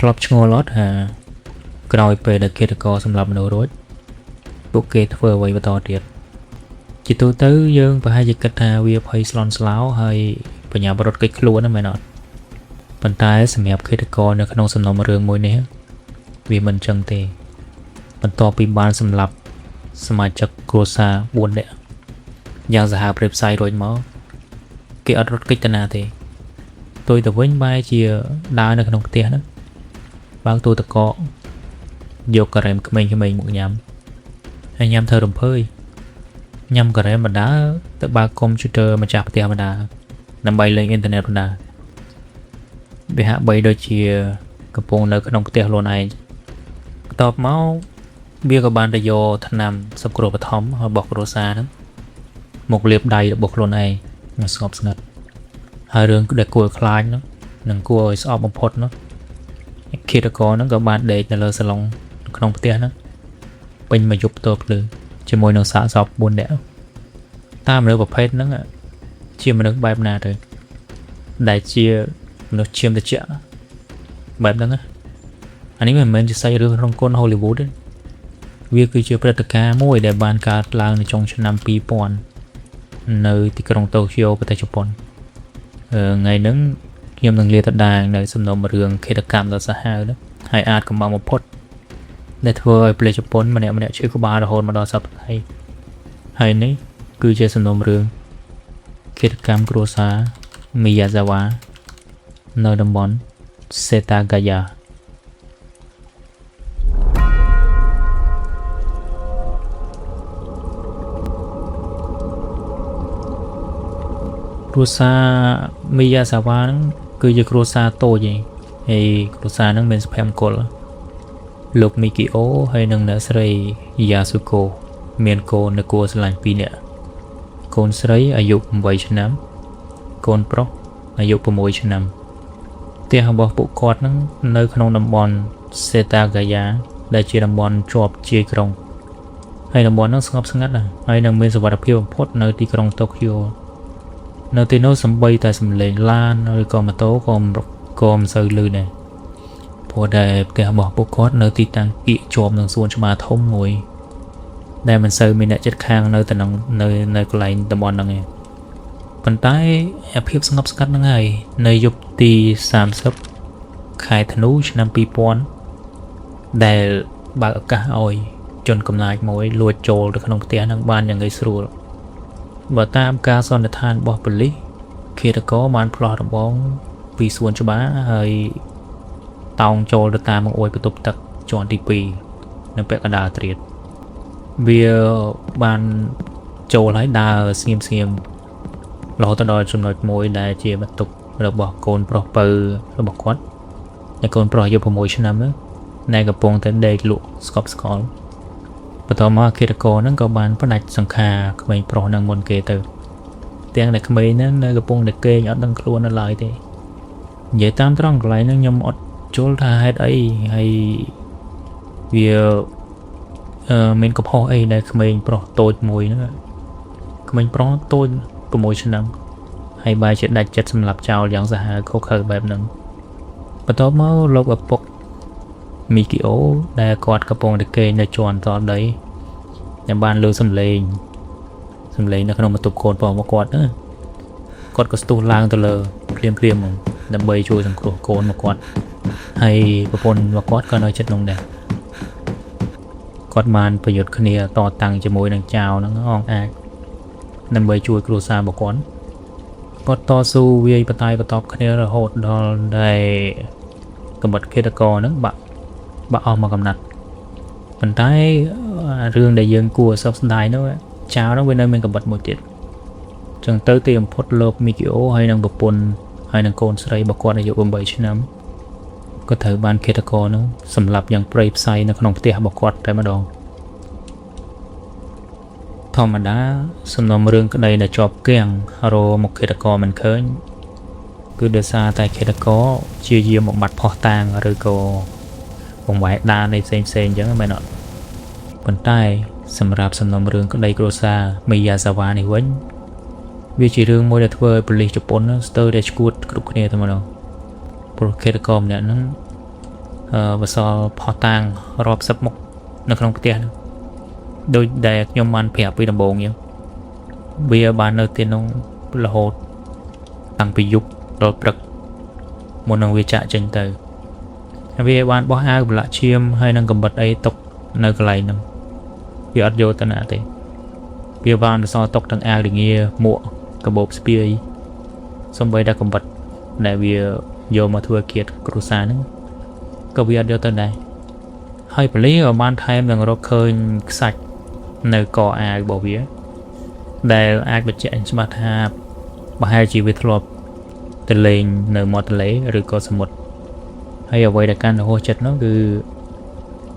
ធ្លាប់ឆ្ងល់អត់ថាក្រោយពេលដែលឃាតករសម្លាប់មនុស្សរួចពួកគេធ្វើអ្វីបន្តទៀតជាទូទៅយើងប្រហែលជាគិតថាវាភ័យស្លន់ស្លោហើយបញ្ញាបរត់គេចខ្លួនណាមែនអត់ប៉ុន្តែសម្រាប់ឃាតករនៅក្នុងសំណុំរឿងមួយនេះវាមិនចឹងទេបន្ទាប់ពីបានសម្លាប់សមាជិកគ្រួសារ4នាក់យ៉ាងសាហាវព្រៃផ្សាយរួចមកគេអត់រត់គេចទៅណាទេទុយទៅវិញបែរជាដើរនៅក្នុងផ្ទះហ្នឹងបើកទូទឹកកកយកការ៉េមក្មេងៗមកញ៉ាំហើយញ៉ាំធ្វើរំភើយញ៉ាំការ៉េមបណ្ដាទៅបើកកុំព្យូទ័រម្ចាស់ផ្ទះបណ្ដាដើម្បីលេងអ៊ីនធឺណិតបណ្ដាវាហាក់បីដូចជាកំពុងនៅក្នុងផ្ទះខ្លួនឯងបន្ទាប់មកវាក៏បានទៅយកថ្នាំសង្គ្រោះបឋមរបស់គ្រួសារហ្នឹងមកលាបដៃរបស់ខ្លួនឯងស្ងប់ស្ងាត់ហើយរឿងដែលគួរខ្លាចហ្នឹងនិងគួរឲ្យស្អប់បំផុតនោះឃាតករហ្នឹងក៏បានដេកនៅលើសាឡុងក្នុងផ្ទះហ្នឹងពេញមួយយប់តើភ្លឺជាមួយនឹងសាកសព4នាក់តាមមនុស្សប្រភេទហ្នឹងជាមនុស្សបែបណាទៅដែលជាមនុស្សឈាមត្រជាក់បែបហ្នឹងអានេះមិនមែនជាសាច់រឿងក្នុងគុណ Hollywood ទេវាគឺជាព្រឹត្តិការណ៍មួយដែលបានកើតឡើងនៅចុងឆ្នាំ2000នៅទីក្រុងតូក្យូប្រទេសជប៉ុនថ្ងៃហ្នឹងខ្ញុំនឹងលាតត្រដាងនៅសំណុំរឿងឃាតកម្មដ៏សាហាវនោះហើយអាចកំបាំងបំផុតដែលធ្វើឲ្យប្រជាជប៉ុនម្នាក់ឈឺក្បាលរហូតមកដល់សប្តាហ៍ហើយនេះគឺជាសំណុំរឿងឃាតកម្មគ្រួសារមីយ៉ាហ្សាវ៉ានៅតំបន់សេតាហ្គាយ៉ាគ្រួសារមីយ៉ាសាវ៉ាហ្នឹងគឺជាគ្រួសារតូចឯងហើយគ្រួសារហ្នឹងមានសុភមង្គលលោកមីគីអូហើយនិងអ្នកស្រីយ៉ាស៊ូកូមានកូននៅគួរស្រឡាញ់2នាក់កូនស្រីអាយុ8ឆ្នាំកូនប្រុសអាយុ6ឆ្នាំផ្ទះរបស់ពួកគាត់ហ្នឹងនៅក្នុងតំបន់សេតាហ្គាយ៉ាដែលជាតំបន់ជាប់ជាយក្រុងហើយតំបន់ហ្នឹងស្ងប់ស្ងាត់ហើយនឹងមានសុវត្ថិភាពបំផុតនៅទីក្រុងតូក្យូនៅទីនោះសំបីតែសំឡេងឡានឬក៏ម៉ូតូក៏មិនសូវលឺដែរព្រោះតែផ្ទះរបស់ពួកគាត់នៅទីតាំងគៀកជាប់នឹងសួនច្បារធំមួយដែលមិនសូវមានអ្នកជិតខាងនៅកន្លែងតំបន់ហ្នឹងឯងប៉ុន្តែភាពស្ងប់ស្ងាត់ហ្នឹងហើយនៅយប់ទី30ខែធ្នូឆ្នាំ2000ដែលបើកឱកាសឲ្យជនកំណាចមួយលួចចូលទៅក្នុងផ្ទះហ្នឹងបានយ៉ាងងាយស្រួលបើតាមការសន្និដ្ឋានរបស់ប៉ូលីសឃាតករបានផ្លោះរបងពីសួនច្បារហើយតោងចូលទៅតាមបង្អួចបន្ទប់ទឹកជាន់ទី2នៅពាក់កណ្ដាលត្រៀតវាបានចូលហើយដើរស្ងៀមរហូតដល់ចំណុចមួយដែលជាបន្ទប់របស់កូនប្រុសពៅរបស់គាត់ដែលកូនប្រុសអាយុ6ឆ្នាំហ្នឹងដែលកំពុងតែដេកលក់ស្កប់ស្កល់បន្ទាប់មកឃាតករហ្នឹងក៏បានផ្ដាច់សង្ខារក្មេងប្រុសហ្នឹងមុនគេទៅទាំងតែក្មេងហ្នឹងនៅកំពុងតែគេងអត់ដឹងខ្លួននៅឡើយទេនិយាយតាមត្រង់កន្លែងហ្នឹងខ្ញុំអត់ជល់ថាហេតុអីហើយវាមានកំហុសអីដែលក្មេងប្រុសតូចមួយហ្នឹងក្មេងប្រុសតូច6ឆ្នាំហើយបែរជាដាច់ចិត្តសម្លាប់ចោលយ៉ាងសាហាវខុសខើបែបហ្នឹងបន្ទាប់មកលោកឪពុកមីគីអូដែលគាត់កំពុងតែគេងនៅជាន់តដីតែបានលើសំឡេងនៅក្នុងបន្ទប់កូនប្រុសរបស់គាត់ណាគាត់ក៏ស្ទុះឡើងទៅលើភ្លាមដើម្បីជួយសង្គ្រោះកូនរបស់គាត់ហើយប្រពន្ធរបស់គាត់ក៏នៅជិតនោះដែរគាត់បានប្រយុទ្ធគ្នាតតាំងជាមួយនឹងចៅហ្នឹងអងអាចដើម្បីជួយគ្រួសាររបស់គាត់តស៊ូវាយបតាយបតបគ្នារហូតដល់ដែលកម្រិតឃាតករហ្នឹងបាក់អស់មកកំណាត់ប៉ុន្តែរឿងដែលយើងគួរសោកស្ដាយនោះចៅហ្នឹងវានៅមានកម្រិតមួយទៀតចឹងទៅទីបំផុតលោកមីគីអូហើយនឹងប្រពន្ធហើយនឹងកូនស្រីរបស់គាត់អាយុ8ឆ្នាំក៏ត្រូវបានឃាតករហ្នឹងសម្លាប់យ៉ាងព្រៃផ្សៃនៅក្នុងផ្ទះរបស់គាត់តែម្ដងធម្មតាសំណុំរឿងក្តីដែលជាប់គាំងរមកឃាតករមិនឃើញគឺដោយសារតែឃាតករជាយាមបំបត្តិផោះតាងឬក៏បង្វែរដាននៃផ្សេងអញ្ចឹងមែនអត់ប៉ុន្តែសម្រាប់សំណុំរឿងក្តីគ្រួសារមីយ៉ាសាវ៉ានេះវិញវាជារឿងមួយដែលធ្វើឲ្យប៉ូលីសជប៉ុនស្ទើរតែឈួតគ្រប់គ្នាតែម្ដងព្រោះឃាតករម្នាក់ហ្នឹង បសល់ផោះតាំងរាប់សិបមុខនៅក្នុងផ្ទះហ្នឹងដោយដែលខ្ញុំបានប្រាប់ពីដំបូងអញ្ចឹងវាបាននៅទីនោះរហូតតាំងពីយប់ដល់ព្រឹកមុននឹងវាចាក់ចេញទៅវាបានបោះអាវប្រឡាក់ឈាមហើយនឹងកំបិតអីຕົកនៅកន្លែងហ្នឹងវាអត់យកទៅណាទេវាបានសល់ຕົកទាំងអាវរងាមួកកាបូបស្ពាយសំបីតែកំបិតដែលវាយកមកធ្វើគៀតគ្រួសារហ្នឹងក៏វាអត់យកទៅដែរហើយប៉ូលីសក៏បានថែមនឹងរកឃើញខ្សាច់នៅកអាវរបស់វាដែលអាចបញ្ជាក់ច្បាស់ថាប្រហែលជាវាធ្លាប់ទៅលេងនៅមាត់ទន្លេឬក៏សមុទ្រហើយអ្វីដែលកាន់តែហួសចិត្តនោះគឺ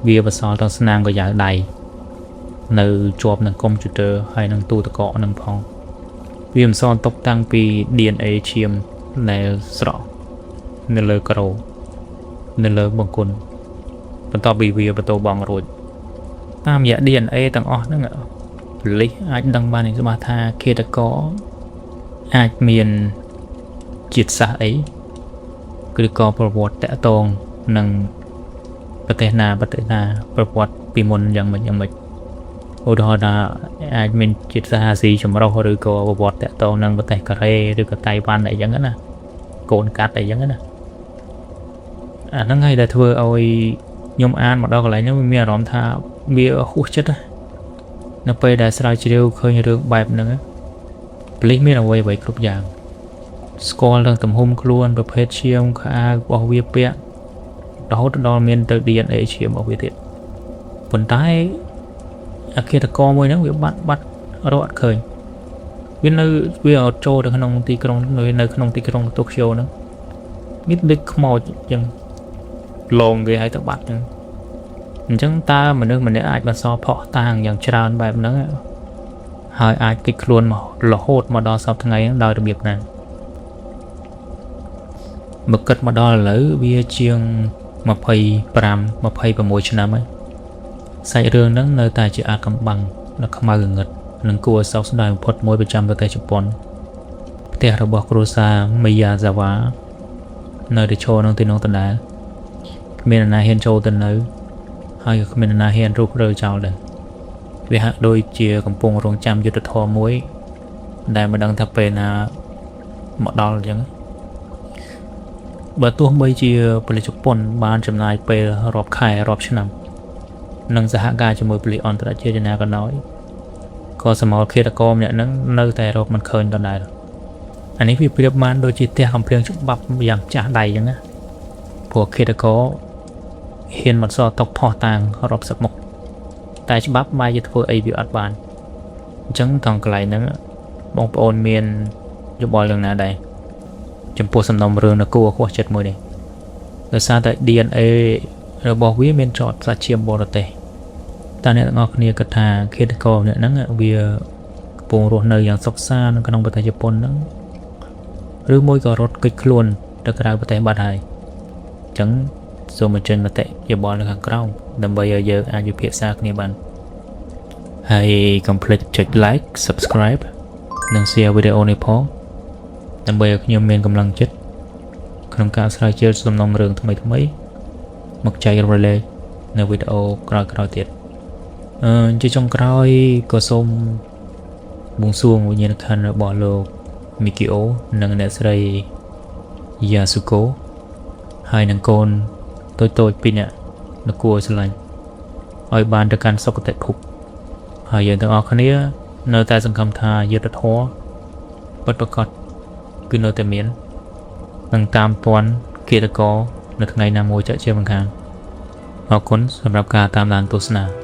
វាបន្សល់ទាំងស្នាមកយ៉ាវដៃនៅជាប់នឹងកុំព្យូទ័រហើយនឹងទូទឹកកកនឹងផងវាបន្សល់ទុកតាំងពី DNA ឈាមដែលស្រក់នៅលើក្រោនៅលើបង្គន់បន្ទាប់ពីវាបន្ទោបងរួចតាមរយៈ DNA ទាំងអស់ហ្នឹងប៉ូលីសអាចដឹងបានយ៉ាងច្បាស់ថាឃាតករអាចមានជាតិសាសន៍អីឬក៏ប្រវត្តិតាក់ទងនឹងប្រទេសណាប្រវត្តិពីមុនយ៉ាងម៉េចឧទាហរណ៍ថាអាចមានជាតិសាសន៍អាស៊ីចម្រុះឬក៏ប្រវត្តិតាក់ទងនឹងប្រទេសកូរ៉េឬក៏តៃវ៉ាន់អីចឹងណាកូនកាត់អីចឹងណាអាហ្នឹងហើយដែលធ្វើឲ្យខ្ញុំអានមកដល់កន្លែងហ្នឹងមានអារម្មណ៍ថាវាហួសចិត្តនៅពេលដែលស្រាវជ្រាវឃើញរឿងបែបហ្នឹងប៉ូលីសមានអ្វីគ្រប់យ៉ាងស្គាល់ដល់ទំហំខ្លួនប្រភេទឈាមខោអាវរបស់វាពាក់រហូតដល់មានទៅ DNA ឈាមរបស់វាទៀតប៉ុន្តែអឃាតករមួយហ្នឹងវាបាត់រកអត់ឃើញវាអត់ចូលទៅក្នុងទីក្រុងនៅក្នុងទីក្រុងតូក្យូហ្នឹងមានដូចខ្មោចចឹងលងគេឲ្យទៅបាត់ចឹងអញ្ចឹងតើមនុស្សម្នាក់អាចបន្សល់ផុសតាងយ៉ាងច្រើនបែបហ្នឹងហើយអាចគេចខ្លួនមករហូតមកដល់សប្តាហ៍ថ្ងៃហ្នឹងដោយរបៀបណាមកគិតមកដល់ឥឡូវវាជាង25-26ឆ្នាំហើយសាច់រឿងហ្នឹងនៅតែជាអាថ៌កំបាំងដ៏ខ្មៅងងឹតនិងគួរឲ្យសោកស្ដាយបំផុតមួយប្រចាំប្រទេសជប៉ុនផ្ទះរបស់គ្រួសារមីយ៉ាហ្សាវ៉ានៅតែឈរក្នុងទីនោះដដែលគ្មាននរណាហ៊ានចូលទៅនៅហើយក៏គ្មាននរណាហ៊ានរុះរើចោលដែរវាហាក់ដូចជាកំពុងរងចាំយុទ្ធធម៌មួយដែលមិនដឹងថាពេលណាមកដល់អញ្ចឹងបើទោះបីជាប៉ូលីសជប៉ុនបានចំណាយពេលរាប់ខែរាប់ឆ្នាំនិងសហការជាមួយប៉ូលីសអន្តរជាតិយ៉ាងណាក៏ដោយក៏សមត្ថឃាតករម្នាក់ហ្នឹងនៅតែរកមិនឃើញដដែលអានេះវាប្រៀបបានដូចជាផ្ទះកំភ្លៀងច្បាប់យ៉ាងចាស់ដៃអញ្ចឹងណាព្រោះឃាតករហ៊ានមកសល់ຕົកផោះតាងរាប់សិបមុខតែច្បាប់បែរជាធ្វើអីវាអត់បានអញ្ចឹងថងកន្លែងហ្នឹងបងប្អូនមានយោបល់យ៉ាងណាដែរចំពោះសំណុំរឿងនគរខុសចិត្តមួយនេះដោយសារតែ DNA របស់វាមានចតសាច់ឈាមបរទេសតើអ្នកទាំងអស់គ្នាគិតថាឃាតករម្នាក់ហ្នឹងវាកំពុងរស់នៅយ៉ាងសុខសាន្តនៅក្នុងប្រទេសជប៉ុនហ្នឹងឬមួយក៏រត់គេចខ្លួនទៅក្រៅប្រទេសបាត់ហើយអញ្ចឹងសូមបញ្ចេញមតិយោបល់នៅខាងក្រោមដើម្បីឲ្យយើងអាចវិភាគសាគ្នាបានហើយកុំភ្លេចចុច like subscribe និង share វីដេអូនេះផងដើម្បីឲ្យខ្ញុំមានកម្លាំងចិត្តក្នុងការស្រាវជ្រាវសំណុំរឿងថ្មីមកចែករំលែកនៅវីដេអូក្រោយៗទៀតជាចុងក្រោយក៏សូមបួងសួងវិញ្ញាណក្ខន្ធរបស់លោកមីគីអូនិងអ្នកស្រីយ៉ាស៊ូកូហើយនឹងកូនតូចពីរនាក់នគរស្រឡាញ់ឲ្យបានទៅកាន់សុគតិភពហើយយើងទាំងអស់គ្នានៅតែសង្ឃឹមថាយុត្តិធម៌ពិតប្រាកដគឺនៅតែមាននឹងតាមទាន់ឃាតករនៅថ្ងៃណាមួយចាក់ជាមិនខានអរគុណសម្រាប់ការតាមដានទស្សនា